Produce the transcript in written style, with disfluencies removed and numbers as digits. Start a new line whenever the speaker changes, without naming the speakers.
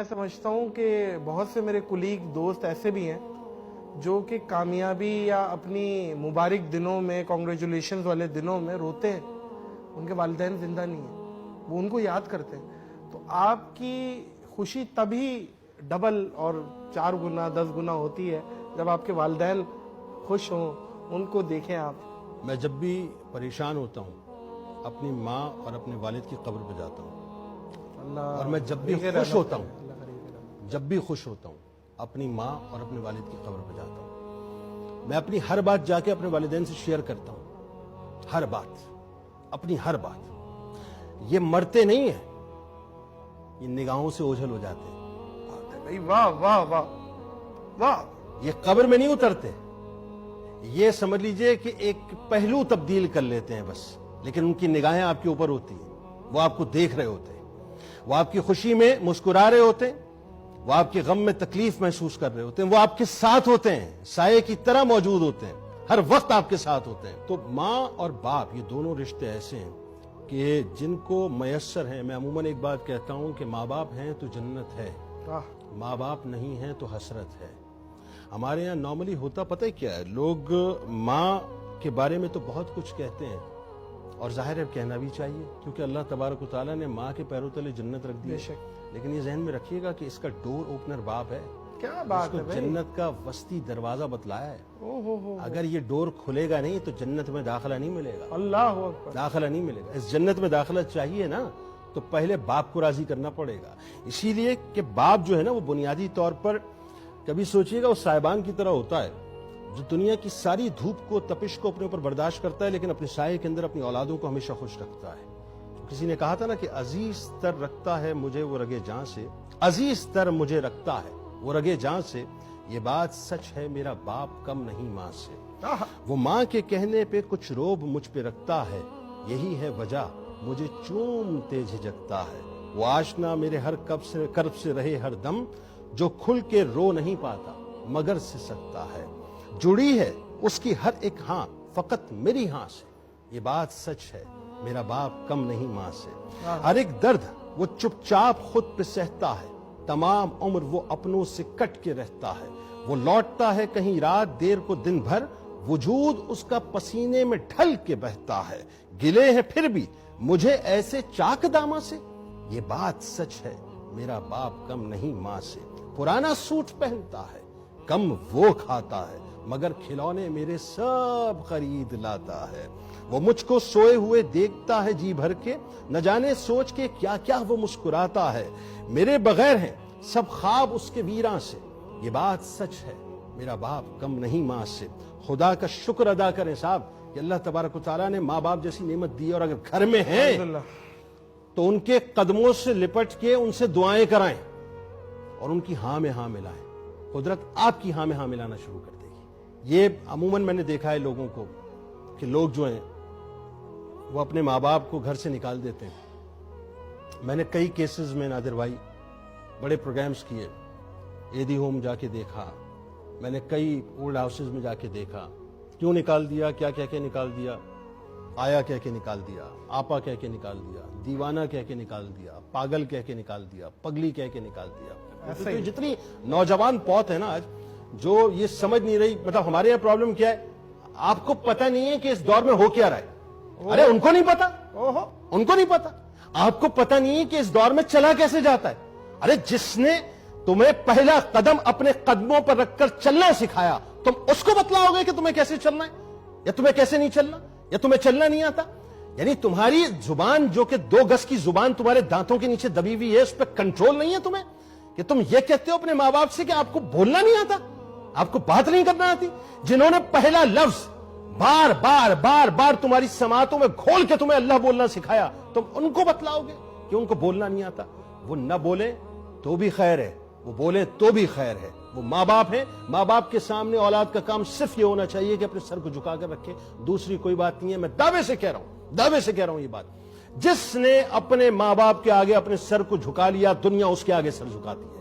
میں سمجھتا ہوں کہ بہت سے میرے کولیگ دوست ایسے بھی ہیں جو کہ کامیابی یا اپنی مبارک دنوں میں کانگریچولیشنز والے دنوں میں روتے ہیں، ان کے والدین زندہ نہیں ہیں، وہ ان کو یاد کرتے ہیں۔ تو آپ کی خوشی تبھی ڈبل اور 4 گنا 10 گنا ہوتی ہے جب آپ کے والدین خوش ہوں، ان کو دیکھیں آپ۔
میں جب بھی پریشان ہوتا ہوں اپنی ماں اور اپنے والد کی قبر پہ جاتا ہوں، اور میں جب بھی خوش ہوتا ہوں اپنی ماں اور اپنے والد کی قبر پہ جاتا ہوں۔ میں اپنی ہر بات جا کے اپنے والدین سے شیئر کرتا ہوں، ہر بات، اپنی ہر بات۔ یہ مرتے نہیں ہیں، یہ نگاہوں سے اوجھل ہو جاتے ہیں۔
واہ واہ واہ واہ!
یہ قبر میں نہیں اترتے، یہ سمجھ لیجئے کہ ایک پہلو تبدیل کر لیتے ہیں بس، لیکن ان کی نگاہیں آپ کے اوپر ہوتی ہیں، وہ آپ کو دیکھ رہے ہوتے ہیں، وہ آپ کی خوشی میں مسکرا رہے ہوتے ہیں، وہ آپ کے غم میں تکلیف محسوس کر رہے ہوتے ہیں، وہ آپ کے ساتھ ہوتے ہیں، سائے کی طرح موجود ہوتے ہیں، ہر وقت آپ کے ساتھ ہوتے ہیں۔ تو ماں اور باپ یہ دونوں رشتے ایسے ہیں کہ جن کو میسر ہیں۔ میں عموماً ایک بات کہتا ہوں کہ ماں باپ ہیں تو جنت ہے، ماں باپ نہیں ہیں تو حسرت ہے۔ ہمارے یہاں نارملی ہوتا پتہ ہے کیا ہے، لوگ ماں کے بارے میں تو بہت کچھ کہتے ہیں، اور ظاہر ہے کہنا بھی چاہیے، کیونکہ اللہ تبارک و تعالیٰ نے ماں کے پیروں تلے جنت رکھ دی ہے۔ لیکن یہ ذہن میں رکھیے گا کہ اس کا ڈور اوپنر باپ ہے،
کیا بات ہے بھائی!
جنت کا وسطی دروازہ بتلایا ہے۔ اگر یہ ڈور کھلے گا نہیں تو جنت میں داخلہ نہیں ملے گا،
اللہ اکبر!
داخلہ نہیں ملے گا۔ اس جنت میں داخلہ چاہیے نا تو پہلے باپ کو راضی کرنا پڑے گا۔ اسی لیے کہ باپ جو ہے نا وہ بنیادی طور پر، کبھی سوچئے گا، وہ صاحبان کی طرح ہوتا ہے جو دنیا کی ساری دھوپ کو، تپش کو اپنے اوپر برداشت کرتا ہے، لیکن اپنے سائے کے اندر اپنی اولادوں کو ہمیشہ خوش رکھتا ہے۔ کسی نے کہا تھا نا کہ عزیز تر رکھتا ہے مجھے وہ رگے جاں سے، عزیز تر مجھے رکھتا ہے وہ رگے جاں سے، یہ بات سچ ہے میرا باپ کم نہیں ماں سے۔ وہ ماں کے کہنے پہ کچھ روب مجھ پہ رکھتا ہے، یہی ہے وجہ مجھے چومتے جھجکتا ہے۔ وہ آشنا میرے ہر کرب سے رہے ہر دم، جو کھل کے رو نہیں پاتا مگر سے سکتا ہے۔ جڑی ہے اس کی ہر ایک ہاں فقط میری ہاں سے، یہ بات سچ ہے میرا باپ کم نہیں ماں سے۔ ہر ایک درد وہ چپ چاپ خود پہ سہتا ہے، تمام عمر وہ اپنوں سے کٹ کے رہتا ہے۔ وہ لوٹتا ہے کہیں رات دیر کو دن بھر، وجود اس کا پسینے میں ڈھل کے بہتا ہے۔ گلے ہیں پھر بھی مجھے ایسے چاک داماں سے، یہ بات سچ ہے میرا باپ کم نہیں ماں سے۔ پرانا سوٹ پہنتا ہے کم وہ کھاتا ہے، مگر کھلونے میرے سب خرید لاتا ہے۔ وہ مجھ کو سوئے ہوئے دیکھتا ہے جی بھر کے، نہ جانے سوچ کے کیا کیا وہ مسکراتا ہے۔ میرے بغیر ہیں سب خواب اس کے ویراں سے، یہ بات سچ ہے میرا باپ کم نہیں ماں سے۔ خدا کا شکر ادا کریں صاحب کہ اللہ تبارک و تعالیٰ نے ماں باپ جیسی نعمت دی، اور اگر گھر میں ہیں تو ان کے قدموں سے لپٹ کے ان سے دعائیں کرائیں اور ان کی ہاں میں ہاں ملائیں، قدرت آپ کی ہاں میں ہاں ملانا شروع کر دے گی۔ یہ عموماً میں نے دیکھا ہے لوگوں کو کہ لوگ جو ہیں وہ اپنے ماں باپ کو گھر سے نکال دیتے ہیں۔ میں نے کئی کیسز میں نادر بھائی بڑے پروگرامز کیے، ایدی ہوم جا کے دیکھا، میں نے کئی اولڈ ہاؤسز میں جا کے دیکھا، کیوں نکال دیا، کیا کہہ کے نکال دیا، آیا کہہ کے نکال دیا، آپا کہہ کے نکال دیا، دیوانہ کہہ کے نکال دیا، پاگل کہہ کے نکال دیا، پگلی کہہ کے نکال دیا۔ جتنی نوجوان پوت ہے نا آج جو یہ سمجھ نہیں رہی، مطلب ہمارے یہاں پرابلم کیا ہے، آپ کو پتہ نہیں ہے کہ اس دور میں ہو کیا رہا ہے۔ ارے ان کو نہیں پتا، ان کو نہیں پتا، آپ کو پتہ نہیں ہے کہ اس دور میں چلا کیسے جاتا ہے۔ ارے جس نے تمہیں پہلا قدم اپنے قدموں پر رکھ کر چلنا سکھایا، تم اس کو بتلاؤ گے کہ تمہیں کیسے چلنا ہے، یا تمہیں کیسے نہیں چلنا، یا تمہیں چلنا نہیں آتا؟ یعنی تمہاری زبان جو کہ 2 گز کی زبان تمہارے دانتوں کے نیچے دبی ہوئی ہے، اس پہ کنٹرول نہیں ہے تمہیں، کہ تم یہ کہتے ہو اپنے ماں باپ سے کہ آپ کو بولنا نہیں آتا، آپ کو بات نہیں کرنا آتی۔ جنہوں نے پہلا لفظ بار بار بار بار تمہاری سماعتوں میں گھول کے تمہیں اللہ بولنا سکھایا، تم ان کو بتلاؤ گے کہ ان کو بولنا نہیں آتا؟ وہ نہ بولیں تو بھی خیر ہے، وہ بولیں تو بھی خیر ہے، وہ ماں باپ ہیں۔ ماں باپ کے سامنے اولاد کا کام صرف یہ ہونا چاہیے کہ اپنے سر کو جھکا کر رکھے، دوسری کوئی بات نہیں ہے۔ میں دعوے سے کہہ رہا ہوں یہ بات، جس نے اپنے ماں باپ کے آگے اپنے سر کو جھکا لیا، دنیا اس کے آگے سر جھکاتی ہے۔